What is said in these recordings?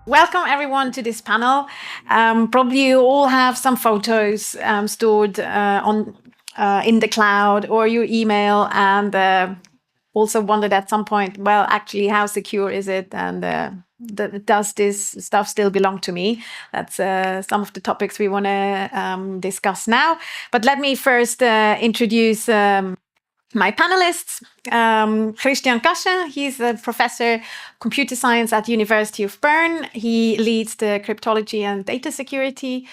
Welcome everyone to this panel. Probably you all have some photos stored in the cloud or your email, and also wondered at some point, well, actually, how secure is it, and does this stuff still belong to me? That's some of the topics we want to discuss now. But let me first introduce my panelists. Christian Cachin, he's a professor computer science at University of Bern. He leads the cryptology and data security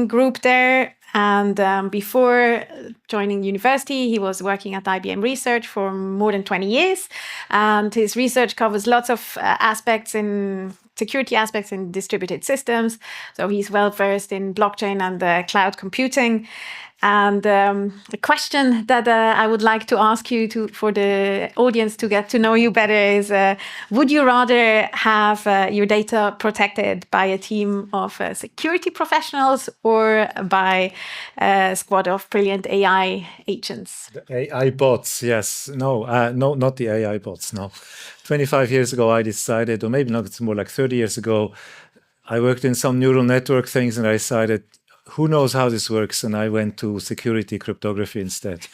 group there. And before joining university, he was working at IBM Research for more than 20 years. And his research covers lots of aspects in security aspects in distributed systems. So he's well versed in blockchain and cloud computing. And the question that I would like to ask you for the audience to get to know you better is, would you rather have your data protected by a team of security professionals or by a squad of brilliant AI agents? The AI bots, yes. No, not the AI bots, no. 25 years ago, I decided, or maybe not, it's more like 30 years ago, I worked in some neural network things and I decided, who knows how this works? And I went to security cryptography instead.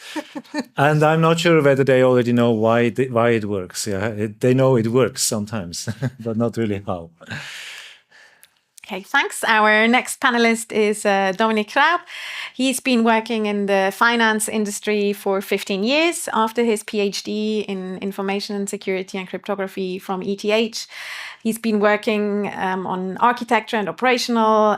And I'm not sure whether they already know why it works. Yeah, they know it works sometimes, but not really how. Okay, thanks. Our next panelist is Dominik Raub. He's been working in the finance industry for 15 years after his PhD in information security and cryptography from ETH. He's been working on architecture and operational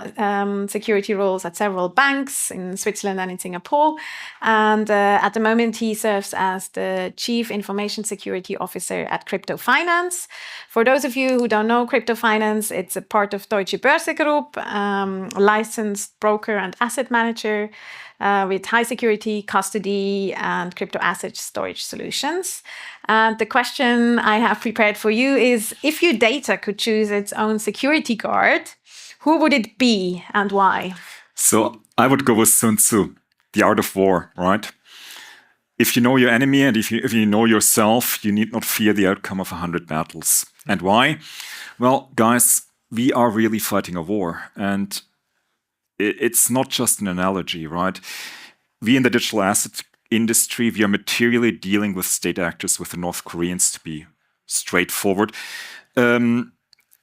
security roles at several banks in Switzerland and in Singapore. And at the moment, he serves as the Chief Information Security Officer at Crypto Finance. For those of you who don't know Crypto Finance, it's a part of Deutsche Börse Group, a licensed broker and asset manager with high security, custody, and crypto asset storage solutions. And the question I have prepared for you is, if your data could choose its own security guard, who would it be and why? So I would go with Sun Tzu, the art of war, right? If you know your enemy and if you know yourself, you need not fear the outcome of 100 battles. And why? Well, guys, we are really fighting a war. And it's not just an analogy, right? We in the digital asset industry, we are materially dealing with state actors, with the North Koreans, to be straightforward. In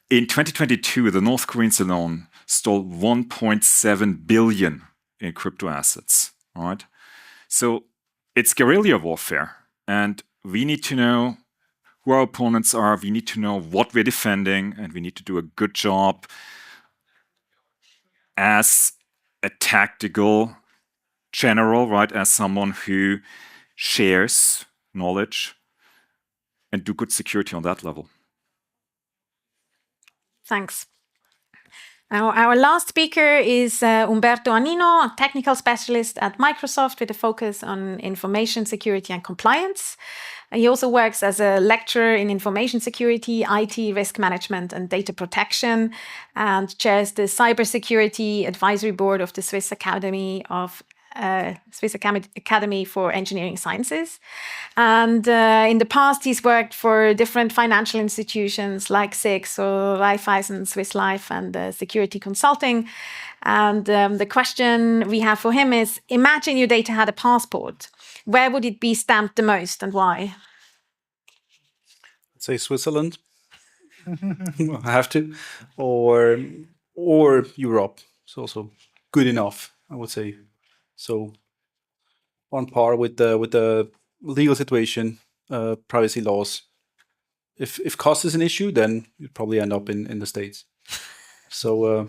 2022, the North Koreans alone stole 1.7 billion in crypto assets, right? So it's guerrilla warfare, and we need to know who our opponents are, we need to know what we're defending, and we need to do a good job as a tactical general, right, as someone who shares knowledge and do good security on that level. Thanks. Now, our last speaker is Umberto Annino, a technical specialist at Microsoft with a focus on information security and compliance. He also works as a lecturer in information security, IT, risk management, and data protection, and chairs the Cybersecurity Advisory Board of the Swiss Academy for Engineering Sciences. And in the past, he's worked for different financial institutions like SIX or Raiffeisen, Swiss Life, and security consulting. And the question we have for him is, imagine your data had a passport. Where would it be stamped the most and why? I'd say Switzerland. I have to. Or Europe. It's also good enough, I would say. So on par with the legal situation, privacy laws. If cost is an issue, then you'd probably end up in the States. So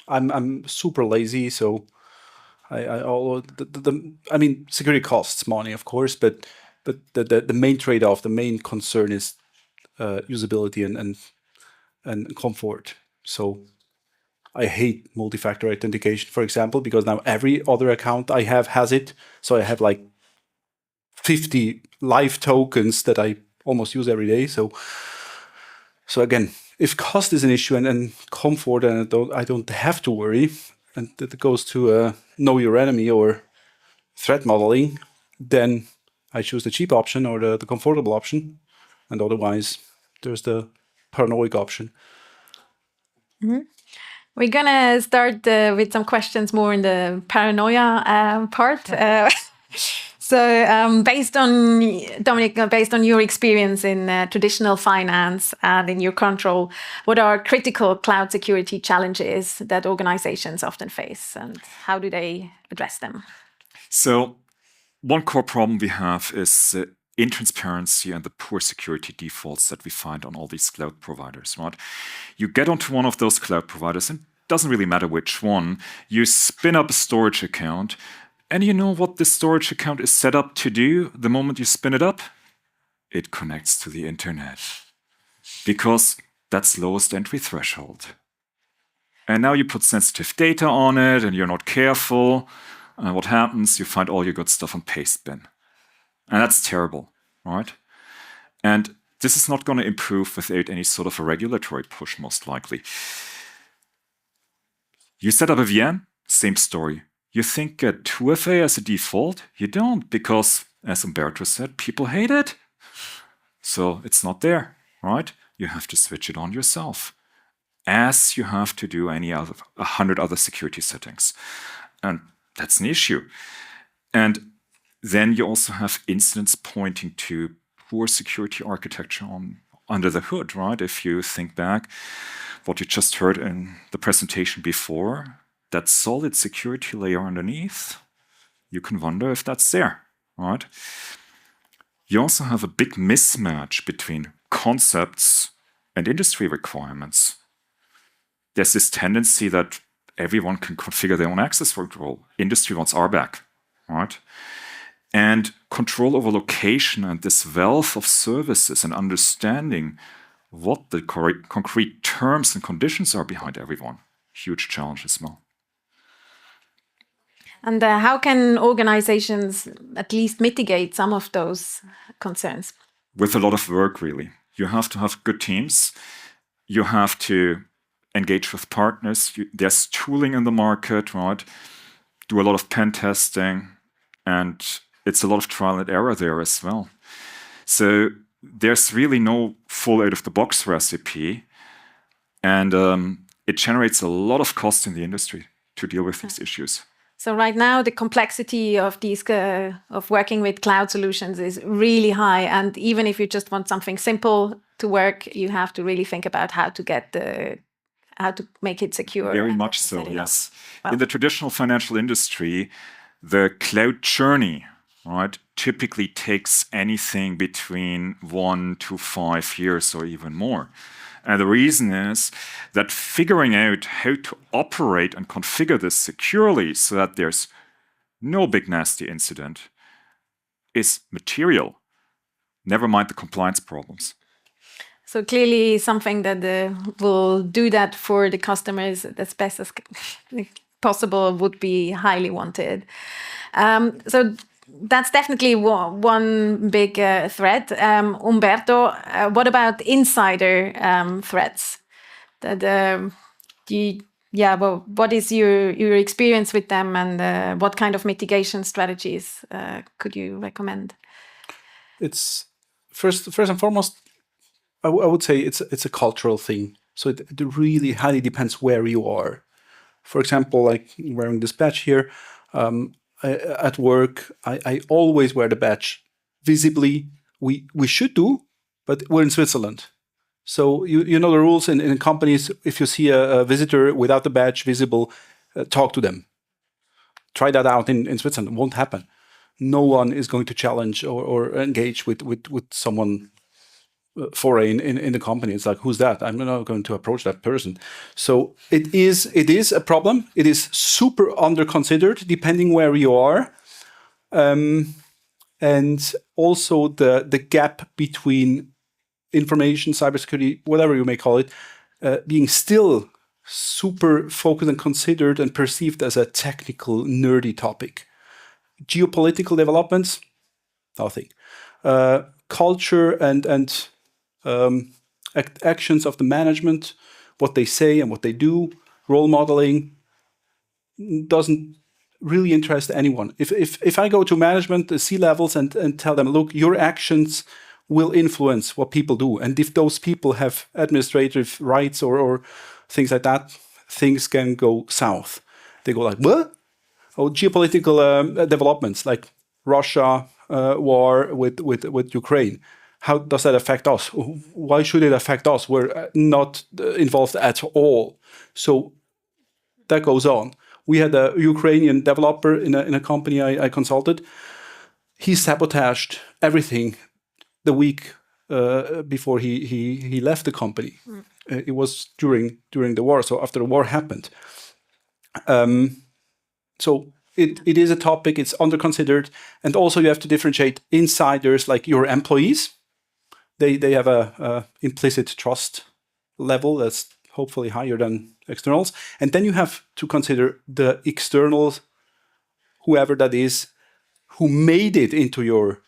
I'm super lazy, so I mean, security costs money, of course, but the main trade-off, the main concern is usability and comfort. So I hate multi-factor authentication, for example, because now every other account I have has it. So I have like 50 live tokens that I almost use every day. So again, if cost is an issue and comfort, and I don't have to worry, and that goes to know your enemy or threat modeling, then I choose the cheap option or the comfortable option. And otherwise, there's the paranoid option. We're gonna start with some questions more in the paranoia part. Based on Dominik, based on your experience in traditional finance and in your control, what are critical cloud security challenges that organizations often face, and how do they address them? So one core problem we have is intransparency and the poor security defaults that we find on all these cloud providers, right? You get onto one of those cloud providers, and it doesn't really matter which one. You spin up a storage account, and you know what the storage account is set up to do the moment you spin it up? It connects to the internet, because that's lowest entry threshold. And now you put sensitive data on it, and you're not careful. And what happens? You find all your good stuff on paste bin. And that's terrible, right? And this is not going to improve without any sort of a regulatory push, most likely. You set up a VM, same story. You think 2FA as a default? You don't, because, as Umberto said, people hate it. So it's not there, right? You have to switch it on yourself, as you have to do any other 100 other security settings. And that's an issue. And then you also have incidents pointing to poor security architecture under the hood, right? If you think back what you just heard in the presentation before, that solid security layer underneath, you can wonder if that's there, right? You also have a big mismatch between concepts and industry requirements. There's this tendency that everyone can configure their own access control. Industry wants RBAC, right? And control over location and this wealth of services and understanding what the concrete terms and conditions are behind everyone. Huge challenge as well. And how can organizations at least mitigate some of those concerns? With a lot of work, really. You have to have good teams. You have to engage with partners. There's tooling in the market, right? Do a lot of pen testing, and it's a lot of trial and error there as well. So there's really no full out-of-the-box recipe, and it generates a lot of cost in the industry to deal with these issues. So right now, the complexity of these of working with cloud solutions is really high, and even if you just want something simple to work, you have to really think about how to make it secure. Very much so, yes. Well, in the traditional financial industry, the cloud journey, right, typically takes anything between 1 to 5 years or even more. And the reason is that figuring out how to operate and configure this securely so that there's no big nasty incident is material. Never mind the compliance problems. So clearly something that will do that for the customers as best as possible would be highly wanted. So that's definitely one big threat. Umberto, what about insider threats? What is your experience with them, and what kind of mitigation strategies could you recommend? It's first and foremost, I would say it's a cultural thing. So it really highly depends where you are. For example, like wearing this badge here, at work, I always wear the badge visibly. We should do, but we're in Switzerland. So you know the rules in companies. If you see a visitor without the badge visible, talk to them. Try that out in Switzerland. It won't happen. No one is going to challenge or engage with someone foreign in the company. It's like, who's that? I'm not going to approach that person. So it is a problem. It is super under considered depending where you are, and also the gap between information, cybersecurity, whatever you may call it, being still super focused and considered and perceived as a technical, nerdy topic. Geopolitical developments, nothing. Culture and actions of the management, what they say and what they do, role modeling, doesn't really interest anyone. If I go to management, the C-levels, and tell them, look, your actions will influence what people do. And if those people have administrative rights or things like that, things can go south. They go like, what? Oh, geopolitical developments like Russia war with Ukraine. How does that affect us? Why should it affect us? We're not involved at all. So that goes on. We had a Ukrainian developer in a company I consulted. He sabotaged everything the week before he left the company. It was during the war, so after the war happened. So it is a topic, it's under considered, and also you have to differentiate insiders like your employees. They have a implicit trust level that's hopefully higher than externals. And then you have to consider the externals, whoever that is, who made it into your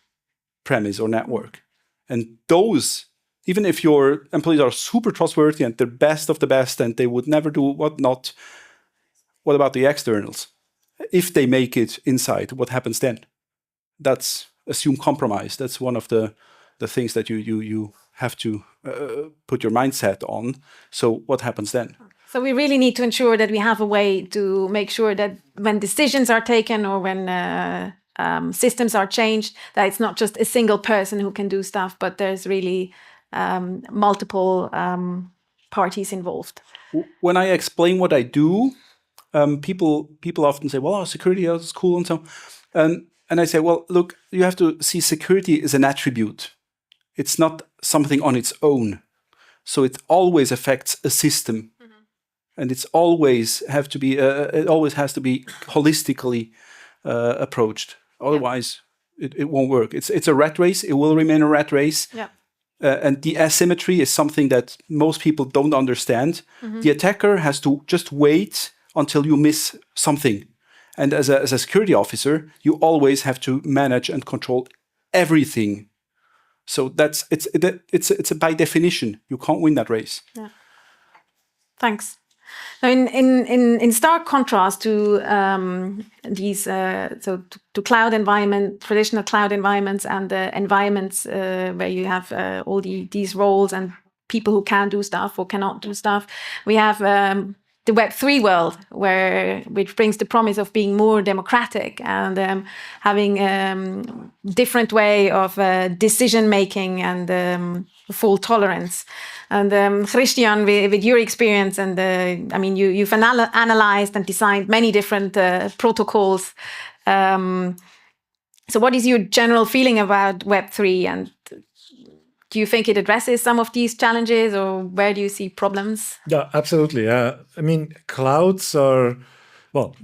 premise or network. And those, even if your employees are super trustworthy and the best of the best and they would never do whatnot, what about the externals? If they make it inside, what happens then? That's assume compromise. That's one of the things that you have to put your mindset on. So what happens then? So we really need to ensure that we have a way to make sure that when decisions are taken or when systems are changed, that it's not just a single person who can do stuff, but there's really multiple parties involved. When I explain what I do, people often say, well, security is cool and so on. And I say, well, look, you have to see security as an attribute. It's not something on its own. So it always affects a system. And it always has to be holistically approached. Otherwise, it won't work. It's a rat race. It will remain a rat race. Yeah. And the asymmetry is something that most people don't understand. The attacker has to just wait until you miss something. And as a security officer, you always have to manage and control everything. So it's by definition, you can't win that race. Yeah. Thanks. Now, in stark contrast to these, to cloud environment, traditional cloud environments, and environments where you have all these roles and people who can do stuff or cannot do stuff, we have the Web3 world, which brings the promise of being more democratic and having different way of decision making and full tolerance. And Christian, with your experience, and I mean, you've analyzed and designed many different protocols. So, what is your general feeling about Web3, and do you think it addresses some of these challenges, or where do you see problems? Yeah, absolutely. I mean, clouds are, well,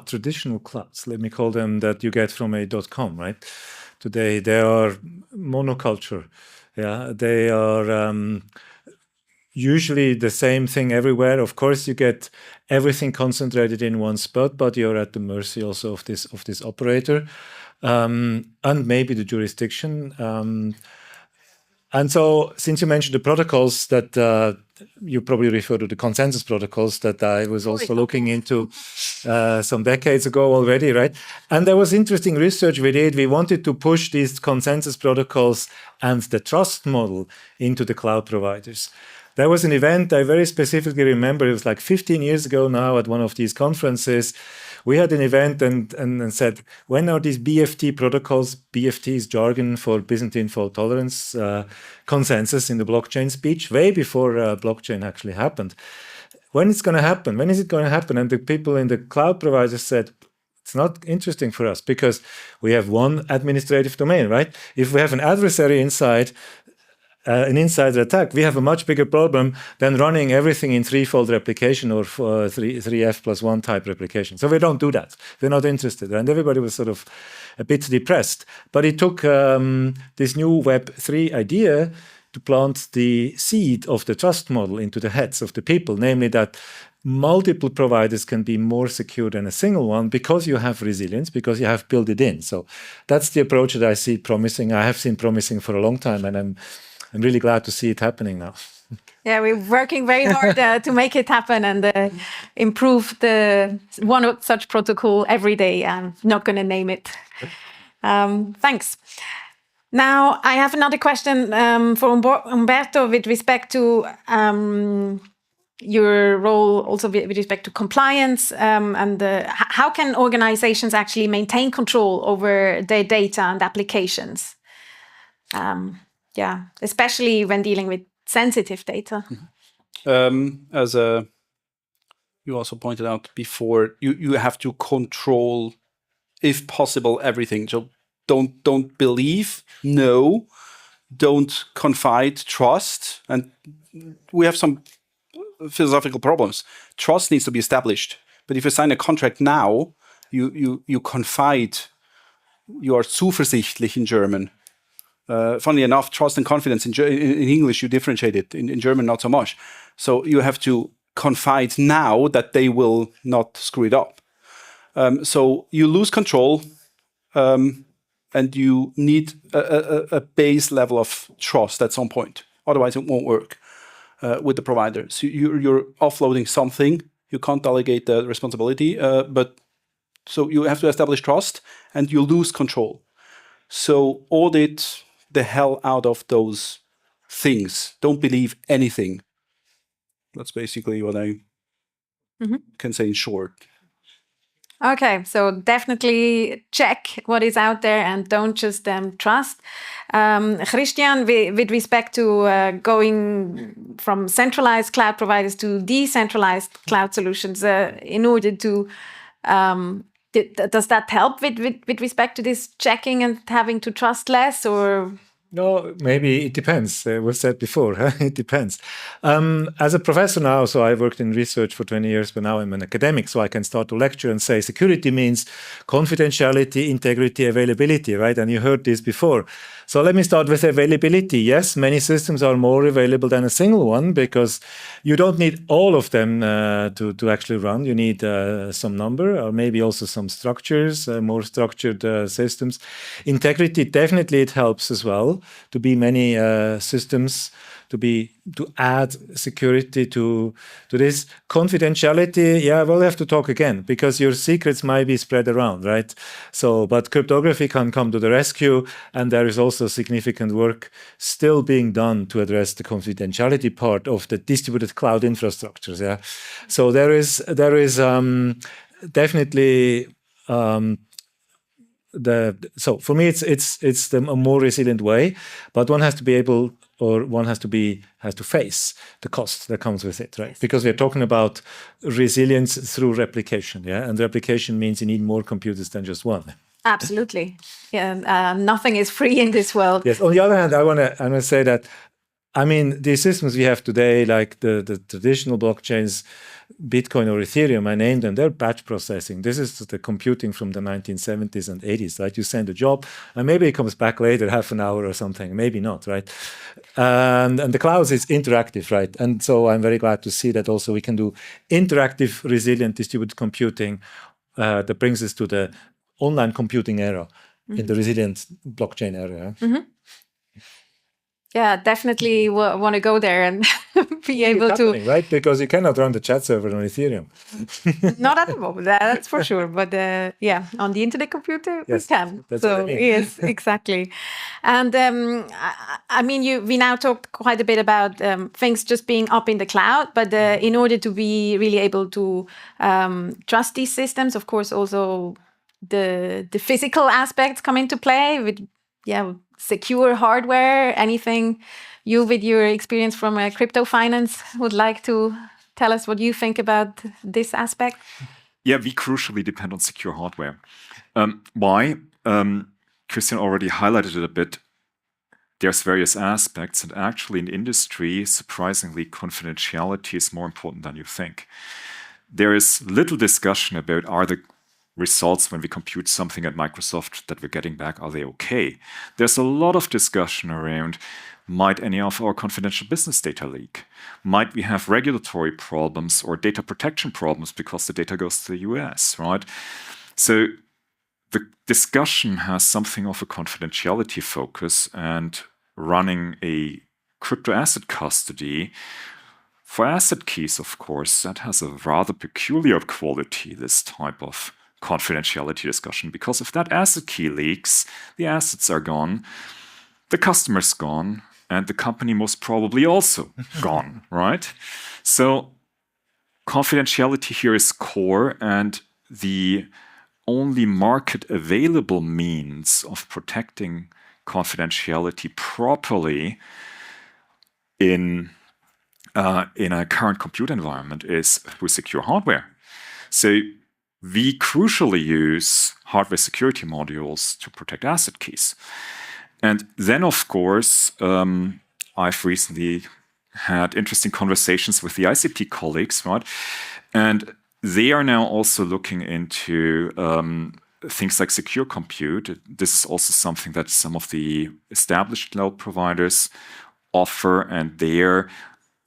traditional clouds, let me call them, that you get from a .com, right? Today, they are monoculture. Yeah, they are usually the same thing everywhere. Of course, you get everything concentrated in one spot, but you're at the mercy also of this operator, and maybe the jurisdiction. And so, since you mentioned the protocols, that you probably refer to the consensus protocols that I was also looking into some decades ago already, right? And there was interesting research we did. We wanted to push these consensus protocols and the trust model into the cloud providers. There was an event I very specifically remember. It was like 15 years ago now at one of these conferences. We had an event and said, when are these BFT protocols, BFT is jargon for Byzantine fault tolerance, consensus in the blockchain speech, way before blockchain actually happened. When it's going to happen? When is it going to happen? And the people in the cloud providers said, it's not interesting for us because we have one administrative domain, right? If we have an adversary inside, an insider attack, we have a much bigger problem than running everything in threefold replication or 3F+1 type replication. So we don't do that. We're not interested. And everybody was sort of a bit depressed. But it took this new Web3 idea to plant the seed of the trust model into the heads of the people, namely that multiple providers can be more secure than a single one because you have resilience, because you have built it in. So that's the approach that I see promising. I have seen promising for a long time, and I'm really glad to see it happening now. Yeah, we're working very hard to make it happen and improve the one such protocol every day. I'm not going to name it. Thanks. Now, I have another question for Umberto with respect to your role also with respect to compliance and how can organizations actually maintain control over their data and applications? Especially when dealing with sensitive data. As you also pointed out before, you have to control, if possible, everything. So don't believe, know, don't confide, trust, and we have some philosophical problems. Trust needs to be established, but if you sign a contract now, you confide. You are zuversichtlich in German. Funnily enough, trust and confidence in English you differentiate it. In German, not so much. So you have to confide now that they will not screw it up. So you lose control, and you need a base level of trust at some point. Otherwise, it won't work with the provider. So you're offloading something. You can't delegate the responsibility, but so you have to establish trust, and you lose control. So audit the hell out of those things. Don't believe anything. That's basically what I can say in short. Okay, so definitely check what is out there and don't just trust. Christian, with respect to going from centralized cloud providers to decentralized cloud solutions, in order to does that help with respect to this checking and having to trust less, or? No, maybe it depends. Was said before, it depends. As a professor now, so I worked in research for 20 years, but now I'm an academic, so I can start to lecture and say security means confidentiality, integrity, availability, right? And you heard this before. So let me start with availability. Yes, many systems are more available than a single one because you don't need all of them to actually run. You need some number or maybe also some structures, more structured systems. Integrity, definitely it helps as well to be many systems, to add security to this. Confidentiality, yeah, we'll have to talk again because your secrets might be spread around, right? So, but cryptography can come to the rescue, and there is also significant work still being done to address the confidentiality part of the distributed cloud infrastructures. Yeah, so there is definitely. So for me, it's the more resilient way, but one has to be able, or one has to face the cost that comes with it, right? Because we're talking about resilience through replication, yeah, and replication means you need more computers than just one. Absolutely, yeah. Nothing is free in this world. Yes. On the other hand, I want to say that, I mean, the systems we have today, like the traditional blockchains, Bitcoin or Ethereum, I named them, they're batch processing. This is the computing from the 1970s and 80s, right? You send a job, and maybe it comes back later, half an hour or something, maybe not, right? And the cloud is interactive, right? And so I'm very glad to see that also we can do interactive, resilient, distributed computing that brings us to the online computing era, in the resilient blockchain era. Yeah, definitely want to go there and be able to. Right? Because you cannot run the chat server on Ethereum. Not at the moment, that's for sure. But yeah, on the internet computer, yes, we can. That's so, what I mean. Yes, exactly. And I mean, we now talked quite a bit about things just being up in the cloud, but in order to be really able to trust these systems, of course, also the physical aspects come into play with, secure hardware. Anything you, with your experience from crypto finance, would like to tell us what you think about this aspect? Yeah, we crucially depend on secure hardware. Why? Christian already highlighted it a bit. There's various aspects, and actually in industry, surprisingly, confidentiality is more important than you think. There is little discussion about, are the results when we compute something at Microsoft that we're getting back, are they okay? There's a lot of discussion around, might any of our confidential business data leak? Might we have regulatory problems or data protection problems because the data goes to the US, right? So the discussion has something of a confidentiality focus, and running a crypto asset custody for asset keys, of course, that has a rather peculiar quality, this type of confidentiality discussion, because if that asset key leaks, the assets are gone, the customer's gone, and the company most probably also gone, right? So confidentiality here is core, and the only market available means of protecting confidentiality properly in a current compute environment is through secure hardware. So we crucially use hardware security modules to protect asset keys. And then, of course, I've recently had interesting conversations with the ICP colleagues, right? And they are now also looking into things like secure compute. This is also something that some of the established cloud providers offer, and there,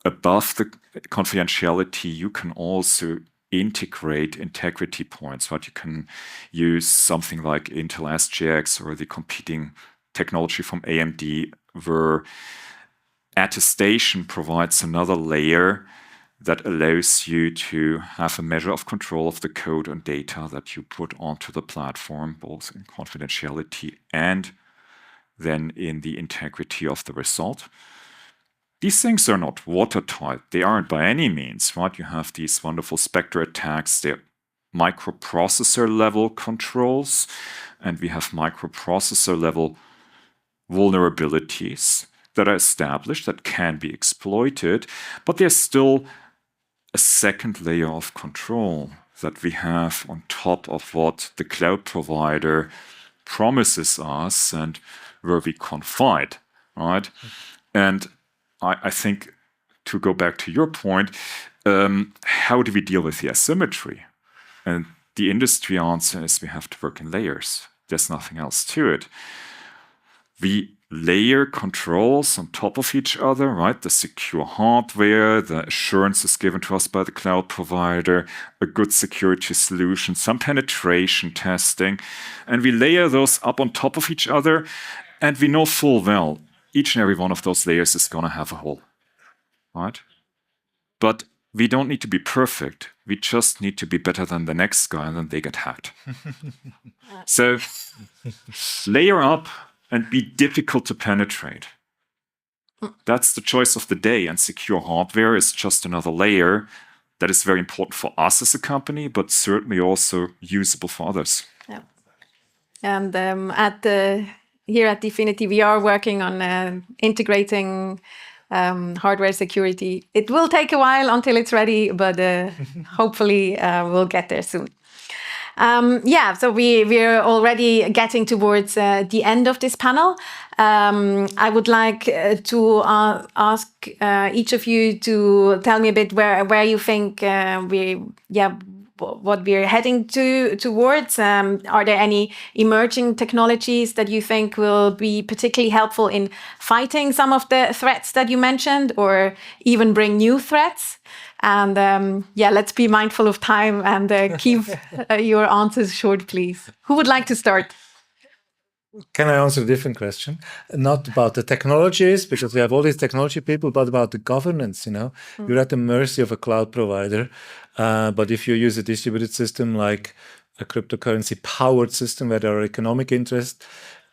above the confidentiality, you can also integrate integrity points, right? You can use something like Intel SGX or the competing technology from AMD, where attestation provides another layer that allows you to have a measure of control of the code and data that you put onto the platform, both in confidentiality and then in the integrity of the result. These things are not watertight. They aren't by any means, right? You have these wonderful Spectre attacks. They're microprocessor level controls, and we have microprocessor level vulnerabilities that are established that can be exploited, but there's still a second layer of control that we have on top of what the cloud provider promises us and where we confide, right? And I think, to go back to your point, how do we deal with the asymmetry? And the industry answer is we have to work in layers. There's nothing else to it. We layer controls on top of each other, right? The secure hardware, the assurances given to us by the cloud provider, a good security solution, some penetration testing, and we layer those up on top of each other, and we know full well each and every one of those layers is going to have a hole, right? But we don't need to be perfect. We just need to be better than the next guy, and then they get hacked. So layer up and be difficult to penetrate. That's the choice of the day, and secure hardware is just another layer that is very important for us as a company, but certainly also usable for others. Yeah. And here at DFINITY, we are working on integrating hardware security. It will take a while until it's ready, but hopefully we'll get there soon. So we're already getting towards the end of this panel. I would like to ask each of you to tell me a bit where you think what we're heading towards. Are there any emerging technologies that you think will be particularly helpful in fighting some of the threats that you mentioned, or even bring new threats? And let's be mindful of time and keep your answers short, please. Who would like to start? Can I answer a different question? Not about the technologies, because we have all these technology people, but about the governance, You're at the mercy of a cloud provider. But if you use a distributed system like a cryptocurrency-powered system where there are economic interests,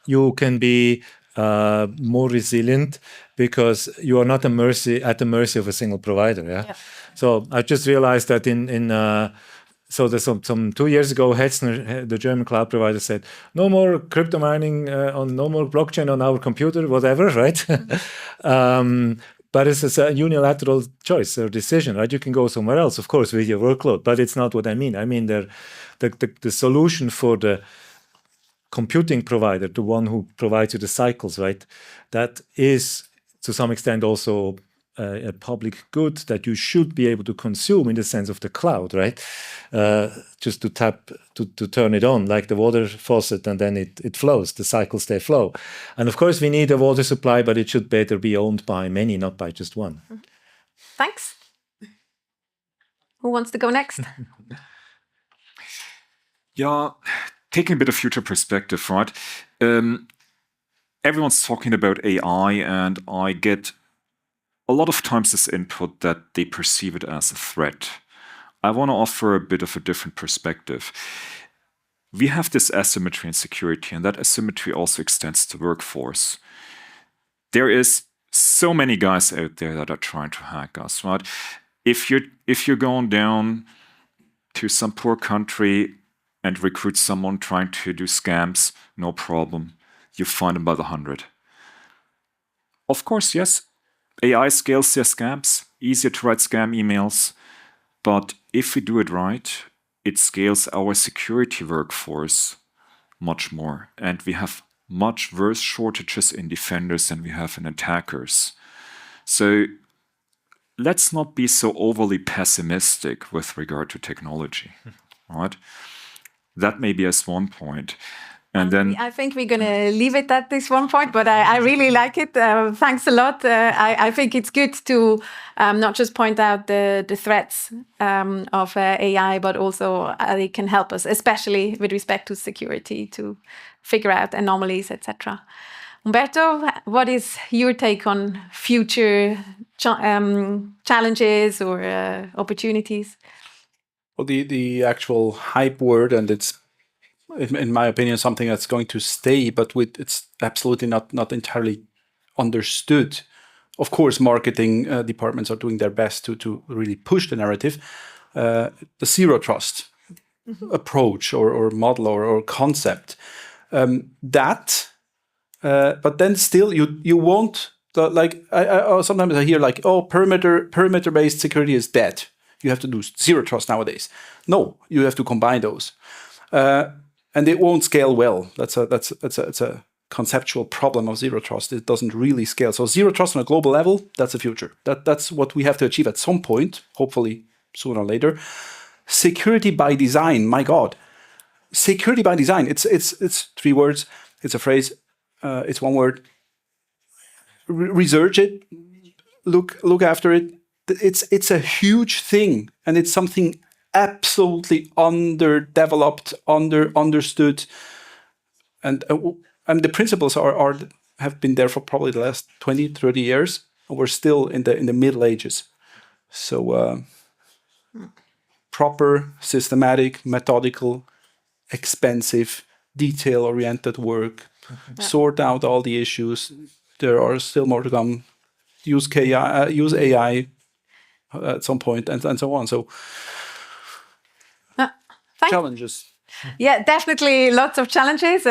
you can be more resilient because you are not at the mercy of a single provider. Yeah? So I just realized that so there's some 2 years ago, Hetzner, the German cloud provider, said, no more crypto mining, no more blockchain on our computer, whatever, right? But it's a unilateral choice or decision, right? You can go somewhere else, of course, with your workload, but it's not what I mean. I mean, the solution for the computing provider, the one who provides you the cycles, right? That is, to some extent, also a public good that you should be able to consume in the sense of the cloud, right? Just to turn it on like the water faucet, and then it flows, the cycles, they flow. And of course we need a water supply, but it should better be owned by many, not by just one. Thanks. Who wants to go next? Taking a bit of future perspective, right? Everyone's talking about AI, and I get a lot of times this input that they perceive it as a threat. I want to offer a bit of a different perspective. We have this asymmetry in security, and that asymmetry also extends to workforce. There is so many guys out there that are trying to hack us, right? if you're going down to some poor country and recruit someone trying to do scams, no problem. You find them by the 100. Of course, yes, AI scales their scams, easier to write scam emails, but if we do it right, it scales our security workforce much more. And we have much worse shortages in defenders than we have in attackers. So let's not be so overly pessimistic with regard to technology, right? That may be as one point. And then I think we're going to leave it at this one point, but I really like it. Thanks a lot. I think it's good to not just point out the threats of AI, but also it can help us, especially with respect to security, to figure out anomalies, etc. Umberto, what is your take on future challenges or opportunities? Well, the actual hype word, and it's, in my opinion, something that's going to stay, but it's absolutely not entirely understood. Of course, marketing departments are doing their best to really push the narrative. The zero trust approach or model or concept, but then still you won't, I sometimes I hear like, oh, perimeter based security is dead. You have to do zero trust nowadays. No, you have to combine those. And it won't scale well. That's a conceptual problem of zero trust. It doesn't really scale. So zero trust on a global level, that's the future. That's what we have to achieve at some point, hopefully sooner or later. Security by design, my God. Security by design, it's 3 words, it's a phrase, it's 1 word. Research it, look after it. It's a huge thing, and it's something absolutely underdeveloped, understood, and the principles have been there for probably the last 20, 30 years. And we're still in the Middle Ages. So proper, systematic, methodical, expensive, detail-oriented work. Sort out all the issues. There are still more to come. Use AI at some point, and so on. So challenges. Yeah, definitely lots of challenges,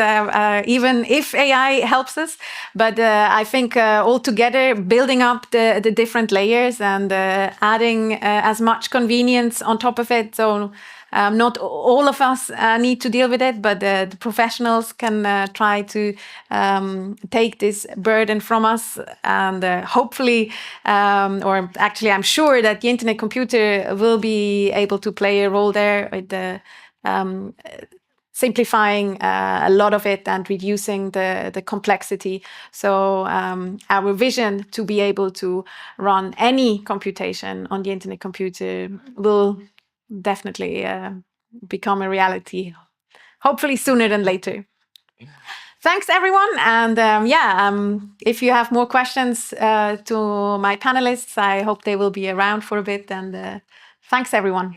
even if AI helps us. But I think altogether, building up the different layers and adding as much convenience on top of it. So not all of us need to deal with it, but the professionals can try to take this burden from us. And hopefully, or actually, I'm sure that the internet computer will be able to play a role there with the simplifying a lot of it and reducing the complexity. So our vision to be able to run any computation on the internet computer will definitely become a reality, hopefully sooner than later. Thanks, everyone. And if you have more questions to my panelists, I hope they will be around for a bit. And thanks, everyone.